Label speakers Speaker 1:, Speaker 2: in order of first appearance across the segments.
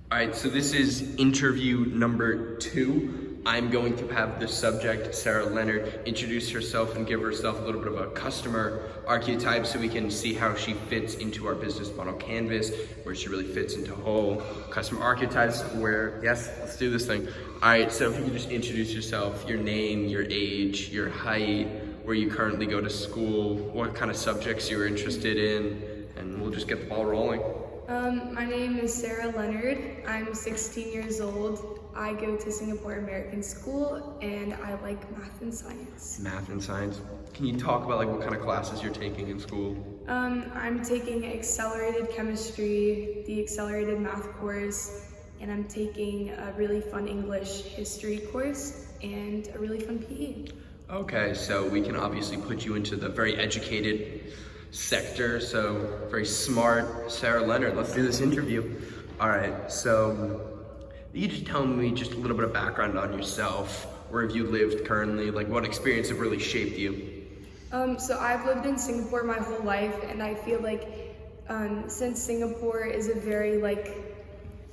Speaker 1: All right, so this is interview number 2. I'm going to have the subject, Sarah Leonard, introduce herself and give herself a little bit of a customer archetype so we can see how she fits into our business model canvas, where she really fits into whole customer archetypes, yes, let's do this thing. All right, so if you could just introduce yourself, your name, your age, your height, where you currently go to school, what kind of subjects you're interested in, and we'll just get the ball rolling.
Speaker 2: My name is Sarah Leonard. I'm 16 years old. I go to Singapore American School and I like math and science.
Speaker 1: Math and science. Can you talk about what kind of classes you're taking in school?
Speaker 2: I'm taking accelerated chemistry, the accelerated math course, and I'm taking a really fun English history course and a really fun PE.
Speaker 1: Okay, so we can obviously put you into the very educated sector, so very smart Sarah Leonard. Let's do this interview. All right, so you just tell me just a little bit of background on yourself. Where have you lived currently? What experience have really shaped you?
Speaker 2: So I've lived in Singapore my whole life, and I feel since Singapore is a very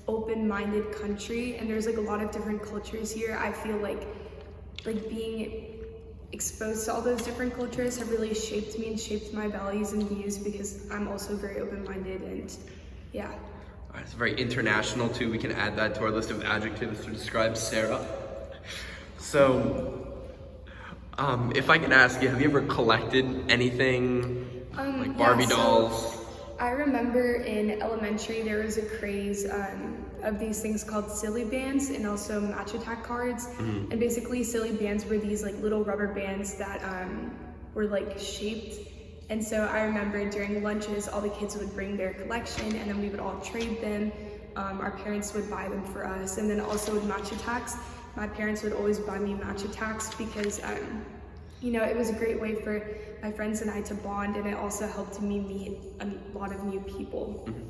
Speaker 2: open-minded country, and there's a lot of different cultures here, I feel like being exposed to all those different cultures have really shaped me and shaped my values and views because I'm also very open-minded and yeah.
Speaker 1: All right, it's very international too. We can add that to our list of adjectives to describe Sarah. So, if I can ask you, have you ever collected anything like Barbie dolls?
Speaker 2: I remember in elementary there was a craze of these things called Silly Bands and also Match Attack cards. Mm-hmm. And basically Silly Bands were these little rubber bands that were shaped. And so I remember during lunches all the kids would bring their collection and then we would all trade them. Our parents would buy them for us. And then also with Match Attacks, my parents would always buy me Match Attacks because it was a great way for my friends and I to bond, and it also helped me meet a lot of new people. Mm-hmm.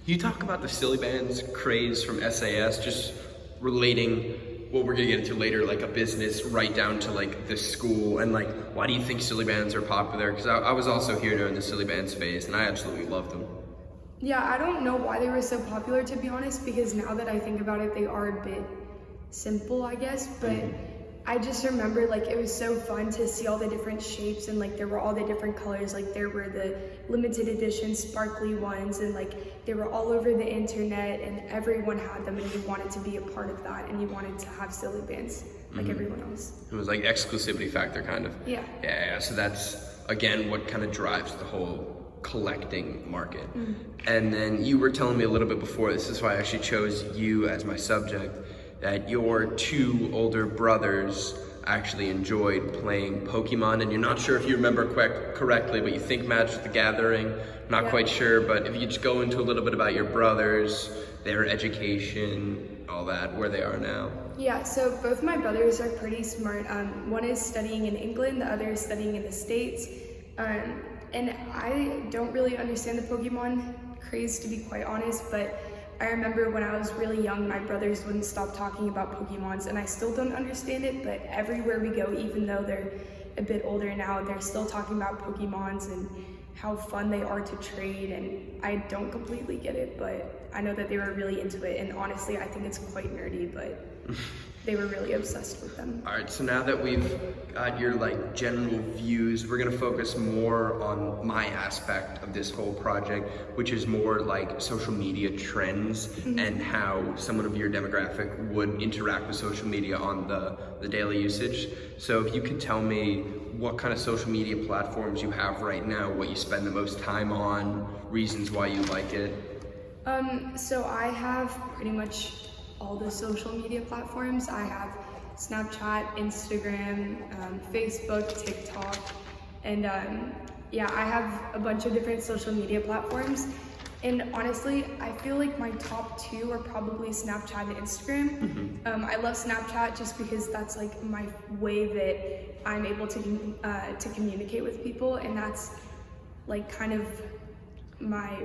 Speaker 1: You talk about the Silly Bands craze from SAS, just relating what we're gonna get into later, a business right down to the school, and why do you think Silly Bands are popular? Because I was also here during the Silly Bands phase, and I absolutely loved them.
Speaker 2: Yeah, I don't know why they were so popular, to be honest, because now that I think about it, they are a bit simple, I guess, but mm-hmm. I just remember it was so fun to see all the different shapes and there were all the different colors. There were the limited edition sparkly ones and they were all over the internet and everyone had them and you wanted to be a part of that and you wanted to have Silly Bands like mm-hmm. everyone else.
Speaker 1: It was exclusivity factor kind of.
Speaker 2: Yeah.
Speaker 1: Yeah, so that's again what kind of drives the whole collecting market. Mm-hmm. And then you were telling me a little bit before, this is why I actually chose you as my subject, that your 2 older brothers actually enjoyed playing Pokemon, and you're not sure if you remember correctly, but you think Magic the Gathering, not quite sure, but if you just go into a little bit about your brothers, their education, all that, where they are now.
Speaker 2: Yeah, so both my brothers are pretty smart. One is studying in England, the other is studying in the States, and I don't really understand the Pokemon craze, to be quite honest, but I remember when I was really young, my brothers wouldn't stop talking about Pokemons, and I still don't understand it, but everywhere we go, even though they're a bit older now, they're still talking about Pokemons and how fun they are to trade, and I don't completely get it, but I know that they were really into it, and honestly, I think it's quite nerdy, but they were really obsessed with them.
Speaker 1: All right, so now that we've got your general views, we're gonna focus more on my aspect of this whole project, which is more social media trends mm-hmm. and how someone of your demographic would interact with social media on the daily usage. So if you could tell me what kind of social media platforms you have right now, what you spend the most time on, reasons why you like it.
Speaker 2: So I have pretty much all the social media platforms. I have Snapchat, Instagram, Facebook, TikTok, and I have a bunch of different social media platforms. And honestly, I feel my top 2 are probably Snapchat and Instagram. Mm-hmm. I love Snapchat just because that's my way that I'm able to communicate with people, and that's kind of my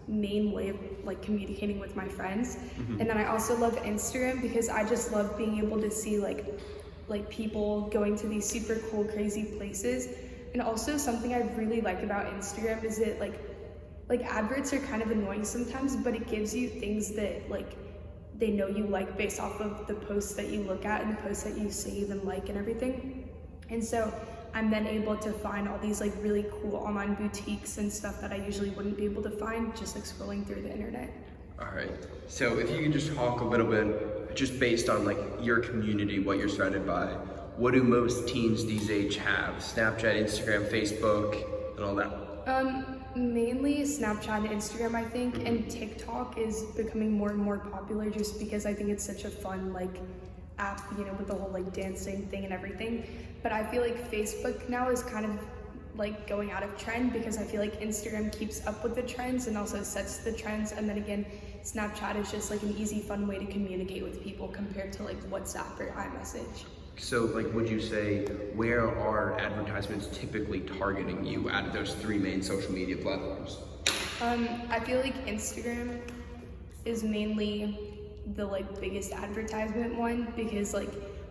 Speaker 2: main way of communicating with my friends. Mm-hmm. And then I also love Instagram because I just love being able to see people going to these super cool, crazy places. And also something I really like about Instagram is it like adverts are kind of annoying sometimes, but it gives you things that like they know you like based off of the posts that you look at and the posts that you save and like and everything. And so I'm then able to find all these like really cool online boutiques and stuff that I usually wouldn't be able to find just like scrolling through the internet.
Speaker 1: All right. So if you could just talk a little bit, just based on like your community, what you're surrounded by, what do most teens these age have? Snapchat, Instagram, Facebook, and all that?
Speaker 2: Mainly Snapchat and Instagram, I think, and TikTok is becoming more and more popular just because I think it's such a fun like app, you know, with the whole like dancing thing and everything. But I feel like Facebook now is kind of like going out of trend because I feel like Instagram keeps up with the trends and also sets the trends, and then again Snapchat is just like an easy, fun way to communicate with people compared to like WhatsApp or iMessage.
Speaker 1: So like, would you say, where are advertisements typically targeting you out of those three main social media platforms?
Speaker 2: I feel like Instagram is mainly the like biggest advertisement one because like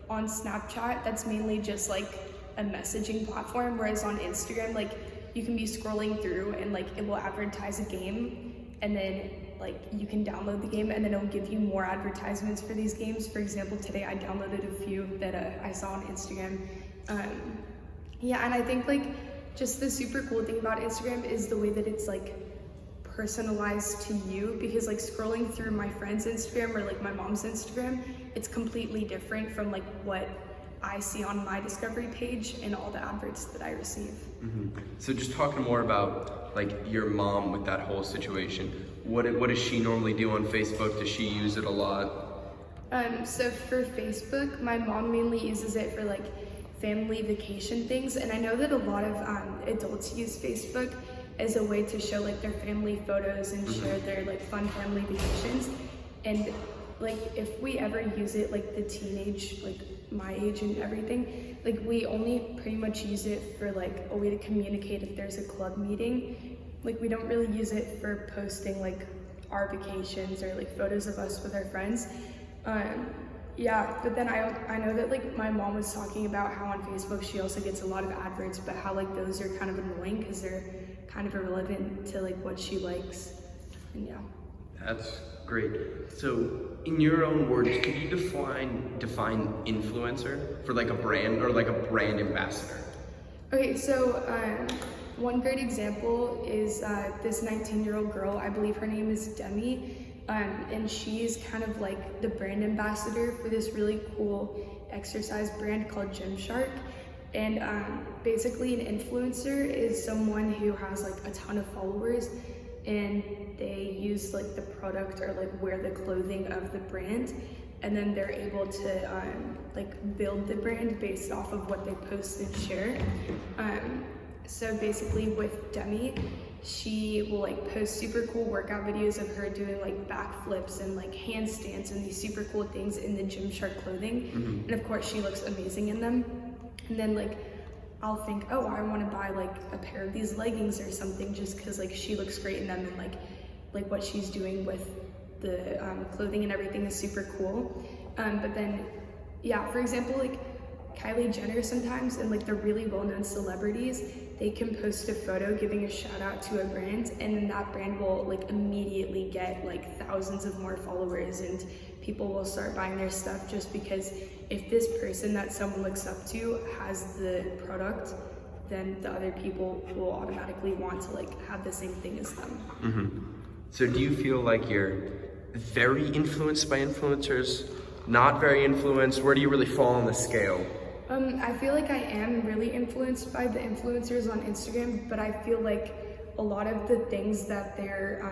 Speaker 2: on Snapchat, that's mainly just like a messaging platform, whereas on Instagram, like you can be scrolling through and like it will advertise a game, and then like you can download the game and then it'll give you more advertisements for these games. For example, today I downloaded a few that I saw on Instagram. Yeah, and I think like just the super cool thing about Instagram is the way that it's like personalized to you, because like scrolling through my friend's Instagram or like my mom's Instagram, it's completely different from like what I see on my discovery page and all the adverts that I receive.
Speaker 1: So just talking more about like your mom with that whole situation, what does she normally do on Facebook? Does she use it a lot?
Speaker 2: So for Facebook, my mom mainly uses it for like family vacation things, and I know that a lot of adults use Facebook as a way to show like their family photos and share their like fun family vacations. And like if we ever use it, like the teenage, like my age and everything, like we only pretty much use it for like a way to communicate if there's a club meeting. Like we don't really use it for posting like our vacations or like photos of us with our friends. Yeah, but then I know that like my mom was talking about how on Facebook she also gets a lot of adverts, but how like those are kind of annoying because they're kind of irrelevant to like what she likes. And yeah.
Speaker 1: That's great. So in your own words, could you define influencer for like a brand or like a brand ambassador?
Speaker 2: Okay, so one great example is this 19-year-old girl, I believe her name is Demi, and she's kind of like the brand ambassador for this really cool exercise brand called Gymshark. And basically an influencer is someone who has like a ton of followers and they use like the product or like wear the clothing of the brand, and then they're able to like build the brand based off of what they post and share. So basically with Demi, she will like post super cool workout videos of her doing like backflips and like handstands and these super cool things in the Gymshark clothing. And of course she looks amazing in them. And then like I'll think, oh, I want to buy like a pair of these leggings or something just because like she looks great in them, and like what she's doing with the clothing and everything is super cool. But then yeah, for example, like Kylie Jenner sometimes, and like the really well-known celebrities, they can post a photo giving a shout out to a brand, and then that brand will like immediately get like thousands of more followers, and people will start buying their stuff just because if this person that someone looks up to has the product, then the other people will automatically want to like have the same thing as them.
Speaker 1: So do you feel like you're very influenced by influencers, not very influenced? Where do you really fall on the scale?
Speaker 2: I feel like I am really influenced by the influencers on Instagram, but I feel like a lot of the things that they're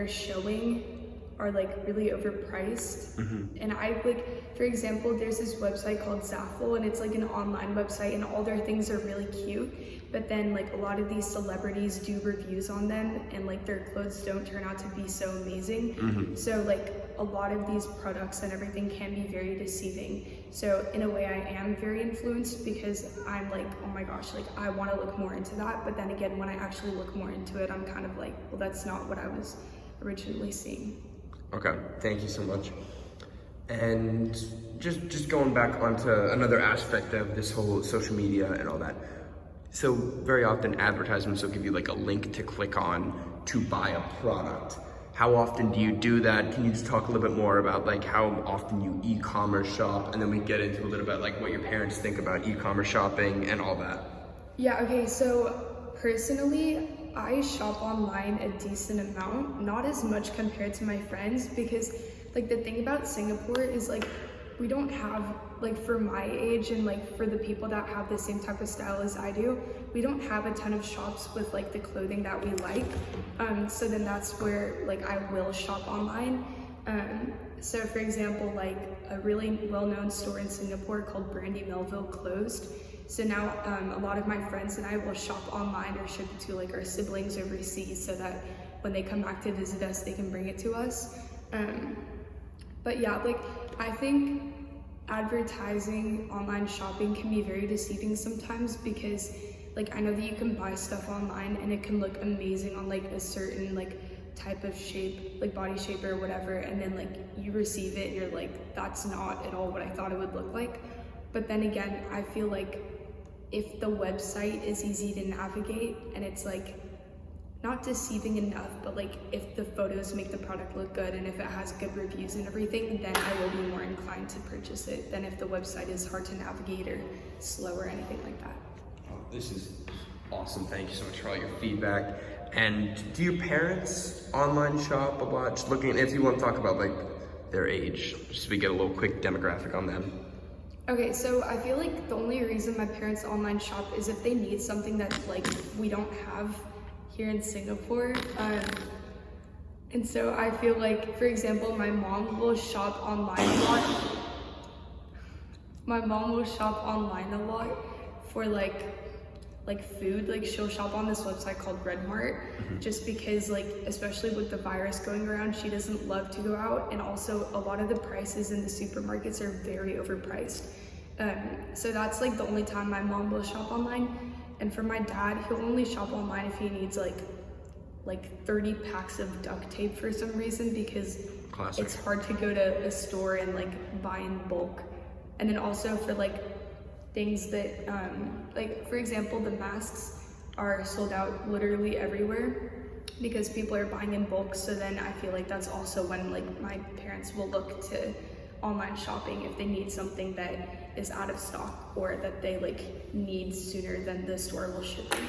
Speaker 2: showing are like really overpriced. And I like, for example, there's this website called Zaful, and it's like an online website, and all their things are really cute, but then like a lot of these celebrities do reviews on them, and like their clothes don't turn out to be so amazing. So like a lot of these products and everything can be very deceiving. So in a way I am very influenced because I'm like, oh my gosh, like I want to look more into that, but then again when I actually look more into it, I'm kind of like, well, that's not what I was originally seeing.
Speaker 1: Okay, thank you so much. And just going back onto another aspect of this whole social media and all that, So very often advertisements will give you like a link to click on to buy a product. How often do you do that? Can you just talk a little bit more about like how often you e-commerce shop, and then we get into a little bit like what your parents think about e-commerce shopping and all that.
Speaker 2: Yeah, okay, so personally, I shop online a decent amount, not as much compared to my friends, because like the thing about Singapore is like we don't have, like for my age and like for the people that have the same type of style as I do, we don't have a ton of shops with like the clothing that we like. So then that's where like I will shop online. So for example, like a really well-known store in Singapore called Brandy Melville closed. So now a lot of my friends and I will shop online or ship it to like our siblings overseas so that when they come back to visit us, they can bring it to us. But yeah, like I think advertising online shopping can be very deceiving sometimes, because like I know that you can buy stuff online and it can look amazing on like a certain like type of shape, like body shape or whatever, and then like you receive it and you're like, that's not at all what I thought it would look like. But then again, I feel like if the website is easy to navigate and it's like not deceiving enough, but like if the photos make the product look good and if it has good reviews and everything, then I will be more inclined to purchase it than if the website is hard to navigate or slow or anything like that.
Speaker 1: Oh, this is awesome. Thank you so much for all your feedback. And do your parents online shop a lot? Just looking, if you want to talk about like their age, just so we get a little quick demographic on them.
Speaker 2: Okay, so I feel like the only reason my parents online shop is if they need something that like we don't have here in Singapore. And so I feel like, for example, my mom will shop online a lot. My mom will shop online a lot for like food. Like she'll shop on this website called Redmart, just because like, especially with the virus going around, she doesn't love to go out. And also a lot of the prices in the supermarkets are very overpriced. So that's like the only time my mom will shop online. And for my dad, he'll only shop online if he needs like 30 packs of duct tape for some reason, because
Speaker 1: Classic.
Speaker 2: it's hard to go to a store and like buy in bulk. And then also for like things that, like for example, the masks are sold out literally everywhere because people are buying in bulk. So then I feel like that's also when like my parents will look to online shopping if they need something that is out of stock or that they like need sooner than the store will ship them.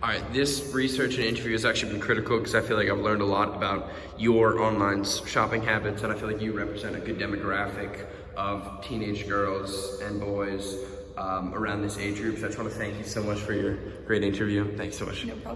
Speaker 1: All right, this research and interview has actually been critical because I feel like I've learned a lot about your online shopping habits, and I feel like you represent a good demographic of teenage girls and boys around this age group. So I just want to thank you so much for your great interview. Thanks so much.
Speaker 2: No problem.